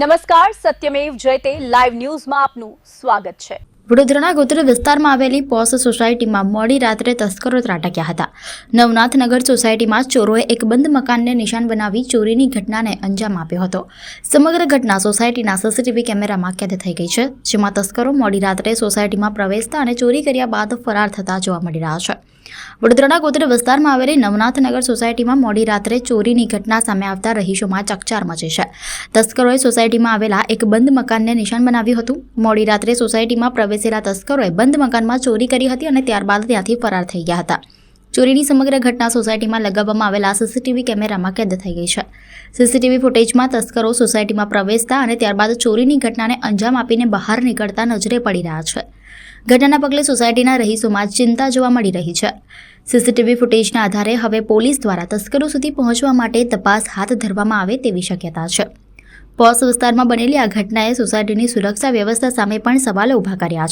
નમસ્કાર, સત્યમેવ જયતે લાઈવ ન્યૂઝમાં આપનું સ્વાગત છે। વડોદરાના ગોત્ર વિસ્તારમાં આવેલી પોસ સોસાયટીમાં મોડી રાત્રે તસ્કરો ત્રાટક્યા હતા। નવનાથનગર સોસાયટીમાં ચોરોએ એક બંધ મકાનને નિશાન બનાવી ચોરીની ઘટનાને અંજામ આપ્યો હતો। સમગ્ર ઘટના સોસાયટીના સીસીટીવી કેમેરામાં કેદ થઈ ગઈ છે, જેમાં તસ્કરો મોડી રાત્રે સોસાયટીમાં પ્રવેશતા અને ચોરી કર્યા બાદ ફરાર થતા જોવા મળી રહ્યા છે। વડોદરાના ગોત્ર વિસ્તારમાં આવેલી નવનાથનગર સોસાયટીમાં મોડી રાત્રે ચોરીની ઘટના સામે આવતા રહીશોમાં ચકચાર મચી છે। તસ્કરોએ સોસાયટીમાં આવેલા એક બંધ મકાનને નિશાન બનાવ્યું હતું। મોડી રાત્રે સોસાયટીમાં પ્રવેશેલા તસ્કરોએ બંધ મકાનમાં ચોરી કરી હતી અને ત્યારબાદ ત્યાંથી ફરાર થઈ ગયા હતા। ચોરીની સમગ્ર ઘટના સોસાયટીમાં લગાવવામાં આવેલા સીસીટીવી કેમેરામાં કેદ થઈ ગઈ છે। સીસીટીવી ફૂટેજમાં તસ્કરો સોસાયટીમાં પ્રવેશતા અને ત્યારબાદ ચોરીની ઘટનાને અંજામ આપીને બહાર નીકળતા નજરે પડી રહ્યા છે। ઘટનાના પગલે સોસાયટીના રહીશોમાં ચિંતા જોવા મળી રહી છે। સીસીટીવી ફૂટેજના આધારે હવે પોલીસ દ્વારા તસ્કરો સુધી પહોંચવા માટે તપાસ હાથ ધરવામાં આવે તેવી શક્યતા છે। પોસ વિસ્તારમાં બનેલી આ ઘટનાએ સોસાયટીની સુરક્ષા વ્યવસ્થા સામે પણ સવાલો ઊભા કર્યા છે।